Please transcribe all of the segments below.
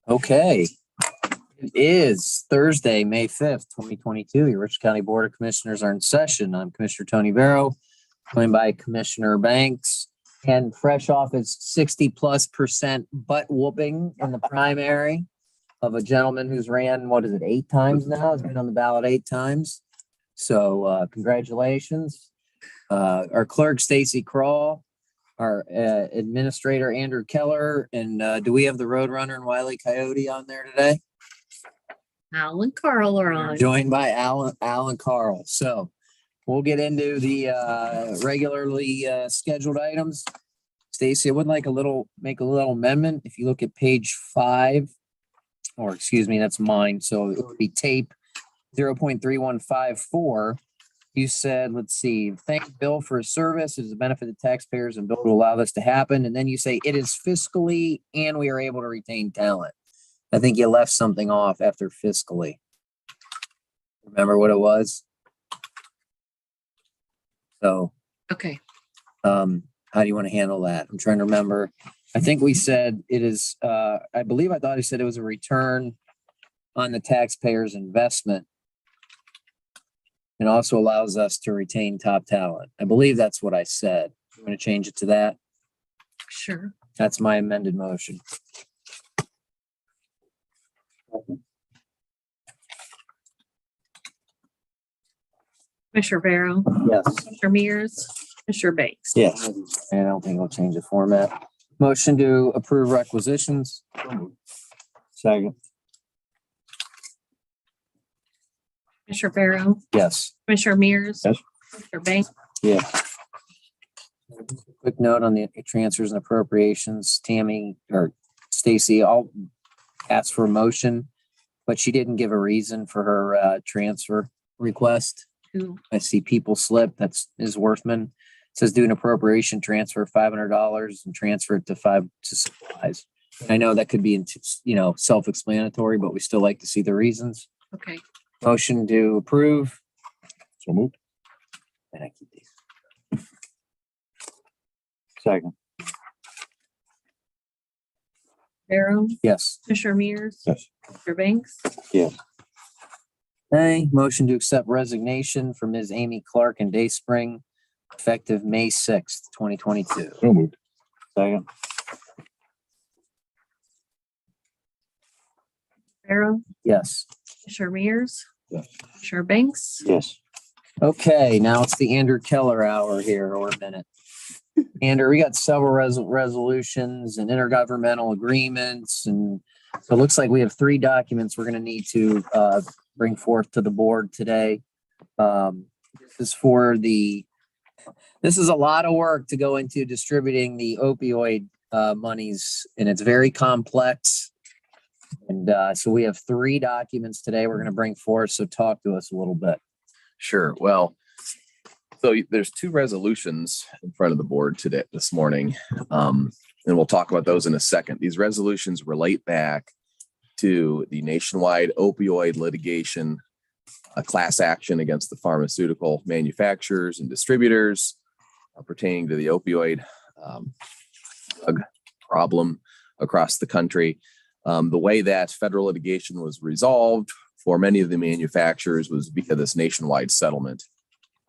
Okay. It is Thursday, May 5th, 2022. Your Rich County Board of Commissioners are in session. I'm Commissioner Tony Barrow, joined by Commissioner Banks, and fresh off his 60+% butt whooping in the primary of a gentleman who's ran, 8 times now? Has been on the ballot 8 times. So congratulations. Our clerk, Stacy Crawl, our administrator, Andrew Keller, and do we have the Roadrunner and Wile E. Coyote on there today? Alan Carl are on. Joined by Alan Carl. So we'll get into the regularly scheduled items. Stacy, I would like make a little amendment. If you look at page 5, or excuse me, that's mine. So it would be tape 0.3154. You said, let's see, thank Bill for his service. It is a benefit to taxpayers and Bill to allow this to happen. And then you say it is fiscally and we are able to retain talent. I think you left something off after fiscally. Remember what it was? So, Okay. how do you want to handle that? I'm trying to remember. I think we said it is, I thought he said it was a return on the taxpayer's investment. It also allows us to retain top talent. I believe that's what I said. I'm going to change it to that. Sure. That's my amended motion. Commissioner Barrow, Yes. Commissioner Mears, Commissioner Banks. Yes. And I don't think we'll change the format. Motion to approve requisitions. Second. Commissioner Barrow, Yes. Commissioner Mears. Yes. Commissioner Banks. Yeah. Quick note on the transfers and appropriations. Tammy or Stacy, I'll ask for a motion, but she didn't give a reason for her transfer request. Who? I see people slip. That's Ms. Worthman. It says do an appropriation transfer $500 and transfer it to supplies. I know that could be self-explanatory, but we still like to see the reasons. Okay. Motion to approve. So moved. And I keep these. Second. Barrow, Yes. Commissioner Mears. Yes. Commissioner Banks. Yes. Okay. Motion to accept resignation for Ms. Amy Clark and Dayspring effective May 6th, 2022. So moved. Second. Barrow, Yes. Commissioner Mears. Yes. Commissioner Banks. Yes. Okay, now it's the Andrew Keller hour here, or a minute. Andrew, we got several resolutions and intergovernmental agreements, and so it looks like we have 3 documents we're going to need to bring forth to the board today. This is a lot of work to go into distributing the opioid monies, and it's very complex. And so we have 3 documents today we're going to bring forth. So talk to us a little bit. Sure. Well, so there's 2 resolutions in front of the board this morning, and we'll talk about those in a second. These resolutions relate back to the nationwide opioid litigation, a class action against the pharmaceutical manufacturers and distributors pertaining to the opioid drug problem across the country. The way that federal litigation was resolved for many of the manufacturers was via this nationwide settlement,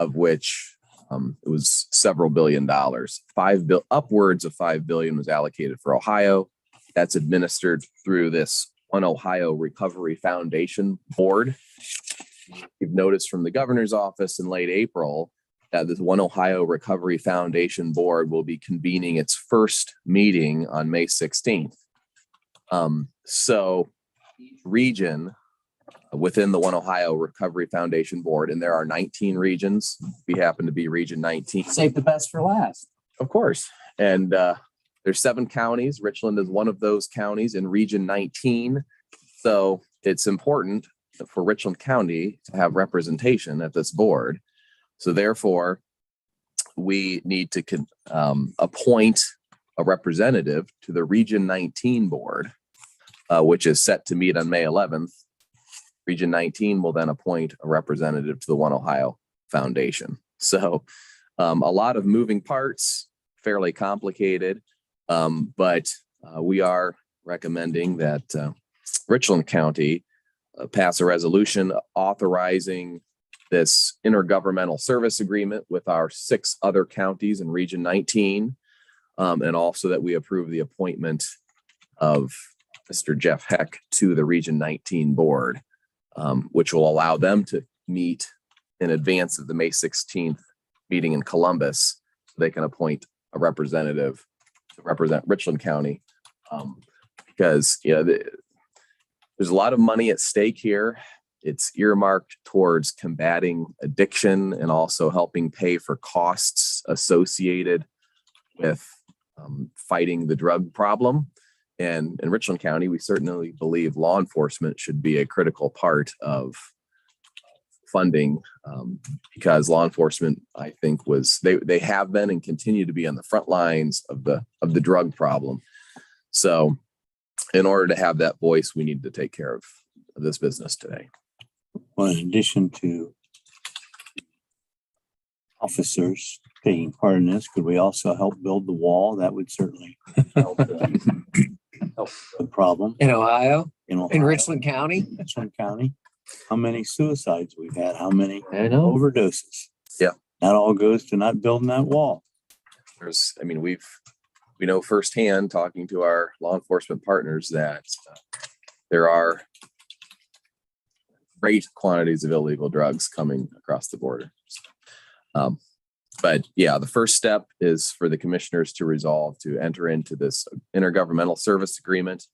of which it was several $billion. Upwards of $5 billion was allocated for Ohio. That's administered through this One Ohio Recovery Foundation Board. You've noticed from the governor's office in late April that this One Ohio Recovery Foundation Board will be convening its first meeting on May 16th. So each region within the One Ohio Recovery Foundation Board, and there are 19 regions. We happen to be region 19. Save the best for last. Of course. And there's 7 counties. Richland is one of those counties in region 19. So it's important for Richland County to have representation at this board. So therefore, we need to appoint a representative to the Region 19 board, which is set to meet on May 11th. Region 19 will then appoint a representative to the One Ohio Foundation. So a lot of moving parts, fairly complicated, but we are recommending that Richland County pass a resolution authorizing this intergovernmental service agreement with our 6 other counties in Region 19. And also that we approve the appointment of Mr. Jeff Heck to the Region 19 board, which will allow them to meet in advance of the May 16th meeting in Columbus. So they can appoint a representative to represent Richland County. Because, there's a lot of money at stake here. It's earmarked towards combating addiction and also helping pay for costs associated with fighting the drug problem. And in Richland County, we certainly believe law enforcement should be a critical part of funding, because law enforcement, I think, they have been and continue to be on the front lines of the drug problem. So in order to have that voice, we need to take care of this business today. Well, in addition to officers taking part in this, could we also help build the wall? That would certainly help the problem In Ohio, in Ohio, in Richland County. Richland County. How many suicides we've had? How many I know. overdoses? Yeah. That all goes to not building that wall. We know firsthand, talking to our law enforcement partners, that there are great quantities of illegal drugs coming across the border. But yeah, the first step is for the commissioners to resolve to enter into this intergovernmental service agreement,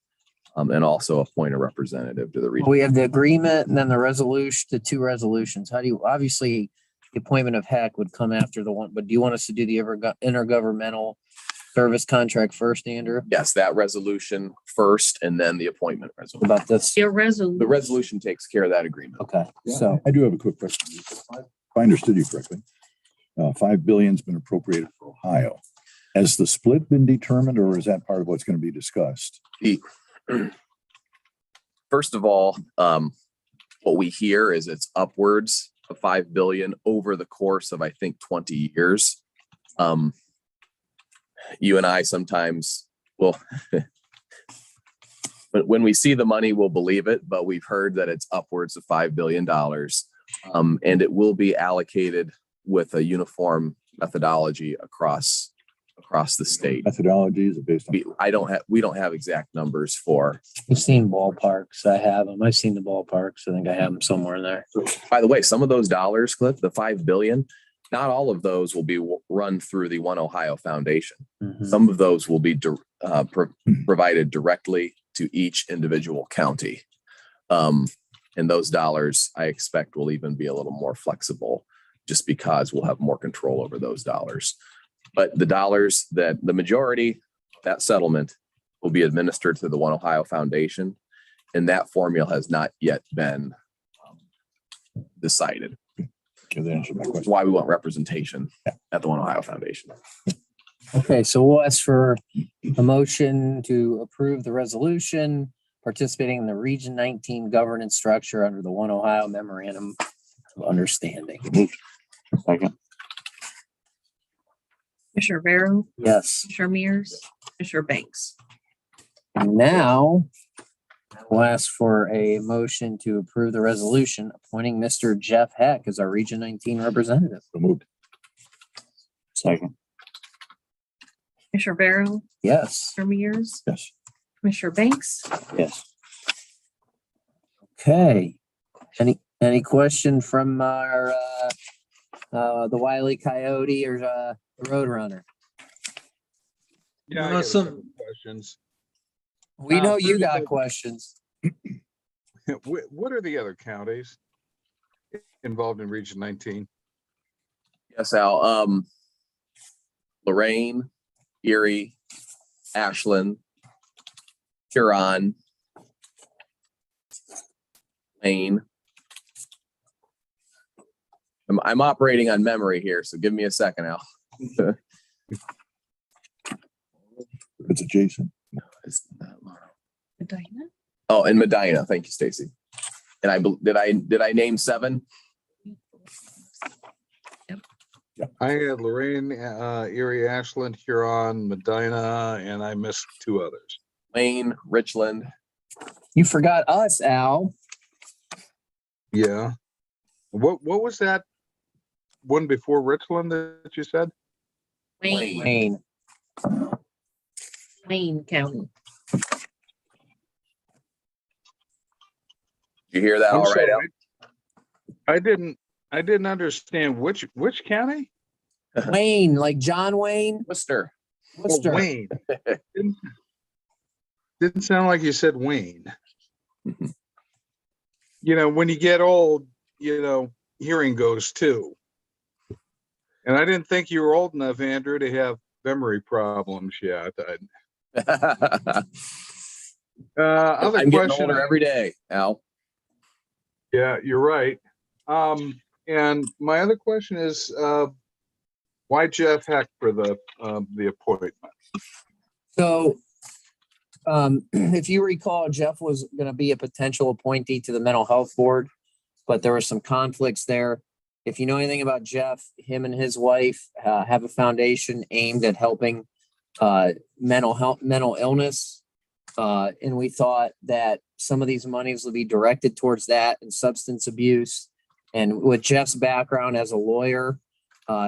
and also appoint a representative to the region. We have the agreement and then the resolution, the 2 resolutions. How do you, obviously, the appointment of Heck would come after the one, but do you want us to do the intergovernmental service contract first, Andrew? Yes, that resolution first, and then the appointment resolution. About this? Your resolution. The resolution takes care of that agreement. Okay, Yeah, so I do have a quick question. If I understood you correctly, $5 billion's been appropriated for Ohio. Has the split been determined, or is that part of what's going to be discussed? First of all, what we hear is it's upwards of 5 billion over the course of, I think, 20 years. You and I sometimes will, but when we see the money, we'll believe it, but we've heard that it's upwards of $5 billion. And it will be allocated with a uniform methodology across the state. Methodology is based on. We don't have exact numbers for. you've seen ballparks. I have them. I've seen the ballparks. I think I have them somewhere in there. By the way, some of those dollars, Cliff, the 5 billion, not all of those will be run through the One Ohio Foundation. Mhm. Some of those will be provided directly to each individual county. And those dollars, I expect, will even be a little more flexible, just because we'll have more control over those dollars. But the dollars that the majority, that settlement will be administered to the One Ohio Foundation, and that formula has not yet been decided. Okay, that answered my That's question. why we want representation at the One Ohio Foundation. Okay, so we'll ask for a motion to approve the resolution participating in the Region 19 governance structure under the One Ohio Memorandum of Understanding. Second. Commissioner Barrow, Yes. Commissioner Mears, Commissioner Banks. And now we'll ask for a motion to approve the resolution appointing Mr. Jeff Heck as our Region 19 representative. So moved. Second. Commissioner Barrow, Yes. Commissioner Mears, Yes. Commissioner Banks. Yes. Okay. Any question from our the Wile E. Coyote or the Roadrunner? Yeah, I got some questions. We know you got questions. What are the other counties involved in Region 19? Yes, Al. Lorraine, Erie, Ashland, Huron, Maine. I'm operating on memory here, so give me a second, Al. It's adjacent. It's not long. Medina. Oh, and Medina. Thank you, Stacy. And did I name 7? I had Lorraine, Erie, Ashland, Huron, Medina, and I missed 2 others. Maine, Richland, You forgot us, Al. Yeah. What was that one before Richland that you said? Wayne, Wayne. Wayne County. You hear that I'm all right, sorry. I didn't understand which county? Wayne, like John Wayne. Worcester? Oh, Worcester. Wayne. Didn't sound like you said Wayne. When you get old, hearing goes too. And I didn't think you were old enough, Andrew, to have memory problems yet. Other I'm getting question. older every day, Al. Yeah, you're right. And my other question is, why Jeff Heck for the appointment? So, if you recall, Jeff was going to be a potential appointee to the mental health board, but there were some conflicts there. If you know anything about Jeff, him and his wife have a foundation aimed at helping mental illness. And we thought that some of these monies will be directed towards that and substance abuse. And with Jeff's background as a lawyer,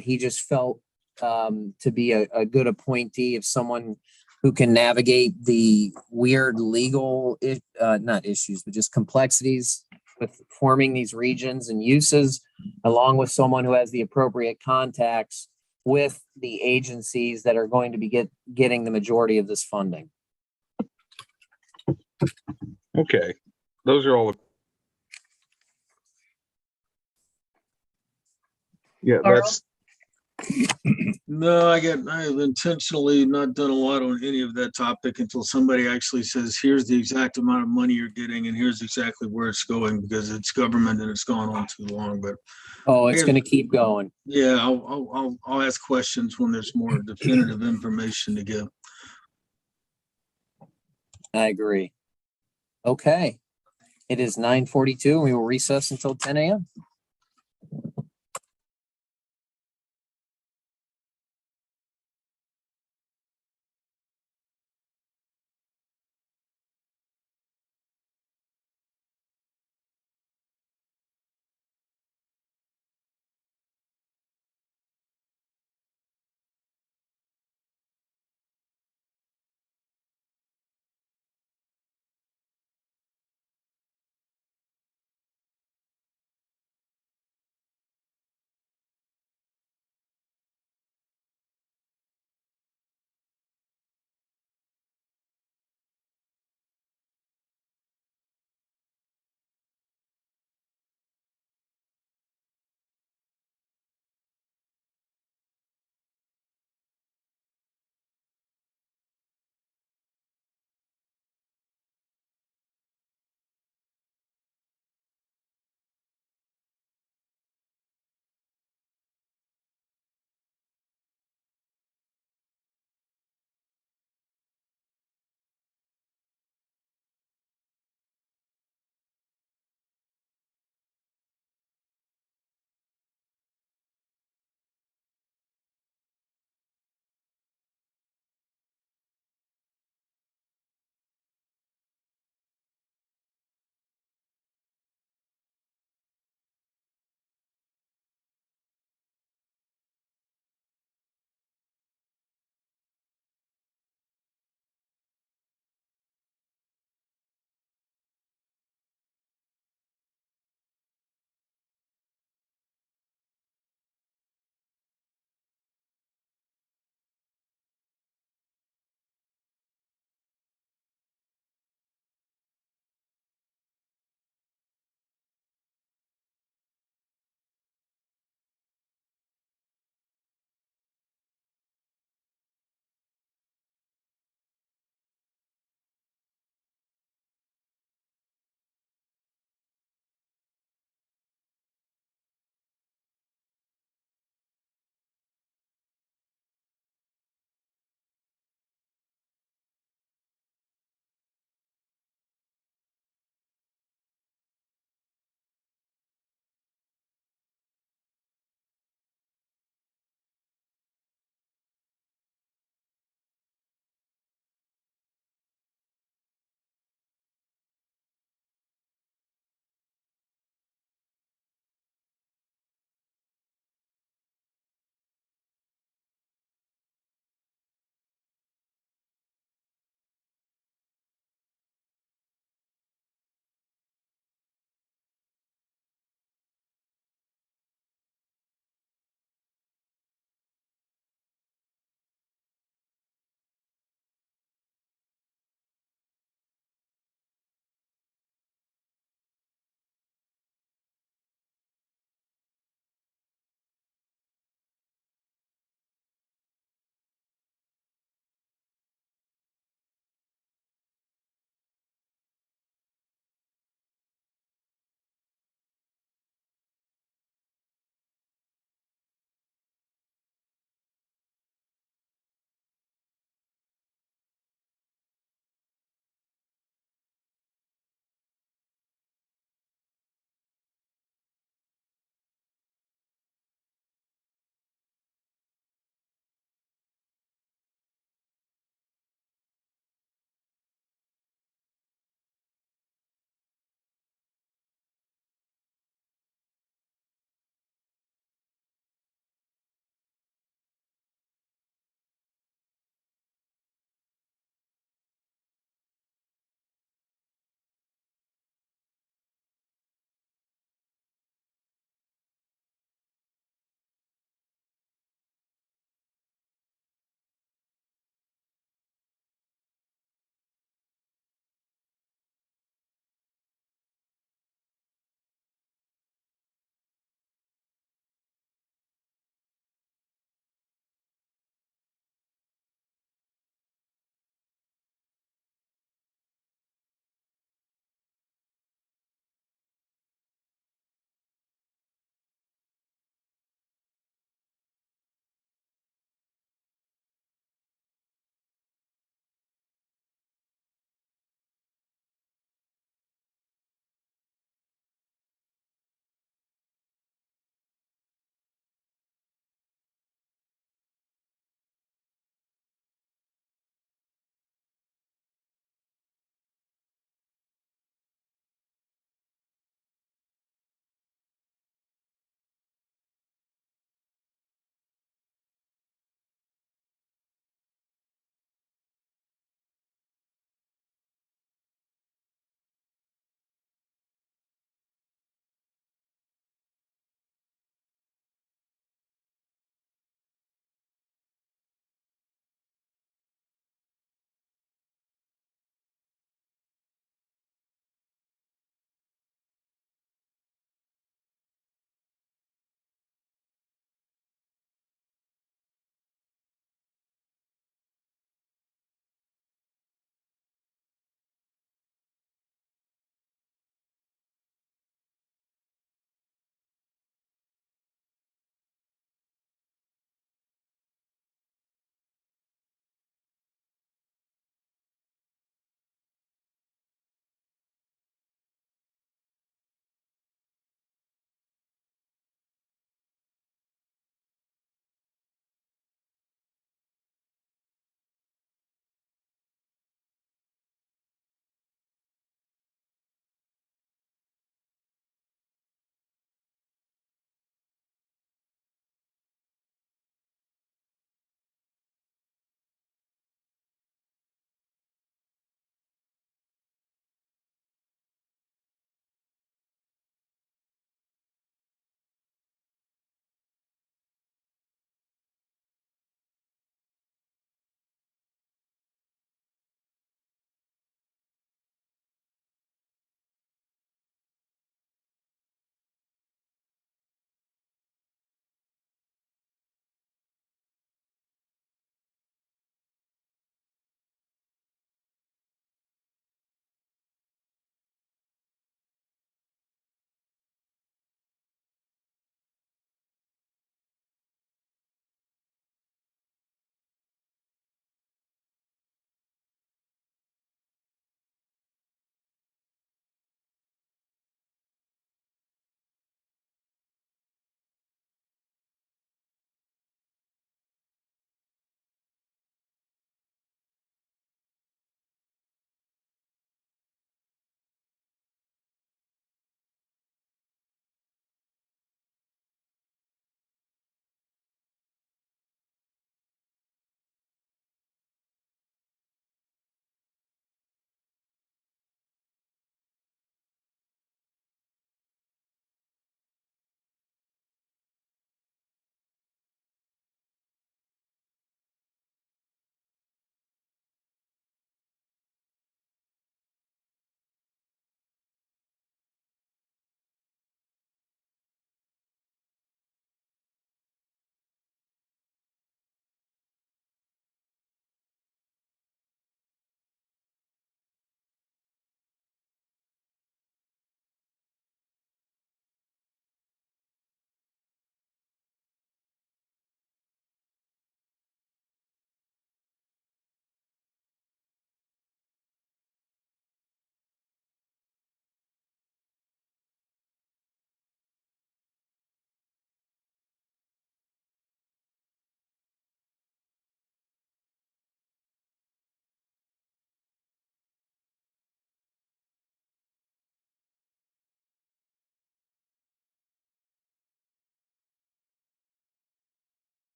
he just felt to be a good appointee of someone who can navigate the weird legal, not issues, but just complexities with forming these regions and uses, along with someone who has the appropriate contacts with the agencies that are going to be getting the majority of this funding. Okay, those are all. Yeah, Carl? that's No, I've intentionally not done a lot on any of that topic until somebody actually says, here's the exact amount of money you're getting and here's exactly where it's going, because it's government and it's gone on too long. But Oh, it's going to keep going. yeah, I'll ask questions when there's more definitive information to give. I agree. Okay. It is 9:42 and we will recess until 10 a.m.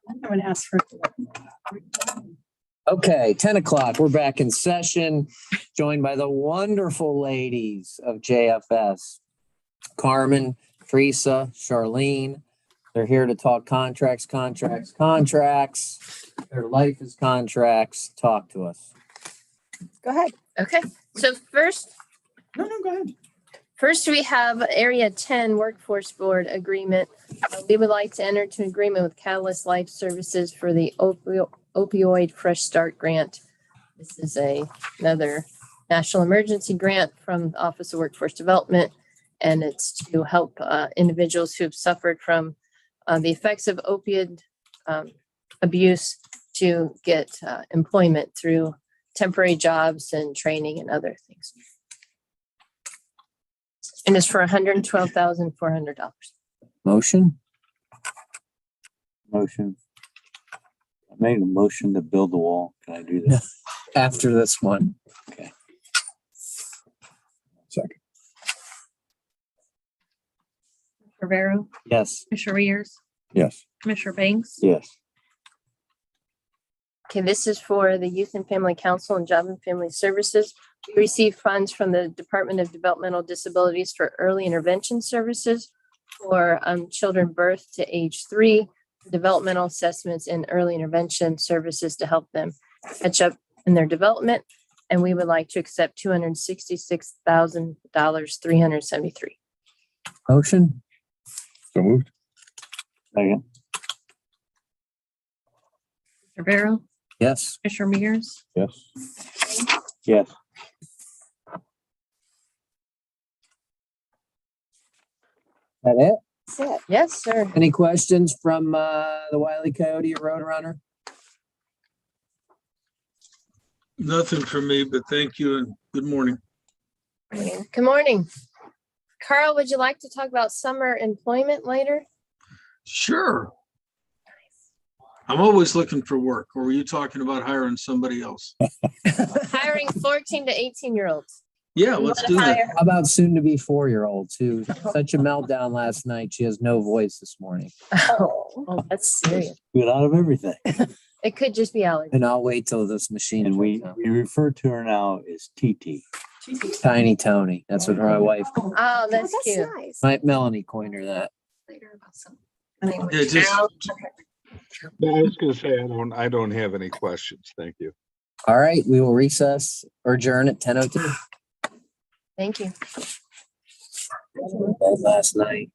I would ask for. Okay, 10 o'clock. We're back in session, joined by the wonderful ladies of JFS. Carmen, Teresa, Charlene. They're here to talk contracts. Their life is contracts. Talk to us. Go ahead. Okay, so No, go ahead. first we have Area 10 Workforce Board Agreement. We would like to enter into an agreement with Catalyst Life Services for the opioid Fresh Start Grant. This is another national emergency grant from the Office of Workforce Development, and it's to help individuals who have suffered from the effects of opioid abuse to get employment through temporary jobs and training and other things. And it's for $112,400. Motion? Motion. I made a motion to build the wall. Can I do that? After this one. Second. Rivera, Yes. Commissioner Rears, Yes. Commissioner Banks, Yes. Okay, this is for the Youth and Family Council and Job and Family Services. We received funds from the Department of Developmental Disabilities for early intervention services for children birth to age 3, developmental assessments and early intervention services to help them catch up in their development. And we would like to accept $266,373. Motion? So moved. Second. Rivera, Yes. Commissioner Mears, Yes. Yes. That it? that's it. Yes, sir. Any questions from the Wile E. Coyote or Roadrunner? Nothing for me, but thank you and good morning. Good morning. Carl, would you like to talk about summer employment later? Sure. I'm always looking for work. Or were you talking about hiring somebody else? Hiring 14 to 18-year-olds. Yeah, let's do that. How about soon to be 4-year-olds who such a meltdown last night? She has no voice this morning. Oh, that's serious. Get out of everything. It could just be allergies. And I'll wait till this machine. And we turns out. refer to her now as TT. Tiny Tony. That's what my wife, Oh, that's cute. Nice. my Melanie coined her that. Yeah, just No, I was gonna say, I don't have any questions. Thank you. All right, we will recess or adjourn at 10:02. Thank you. Last night.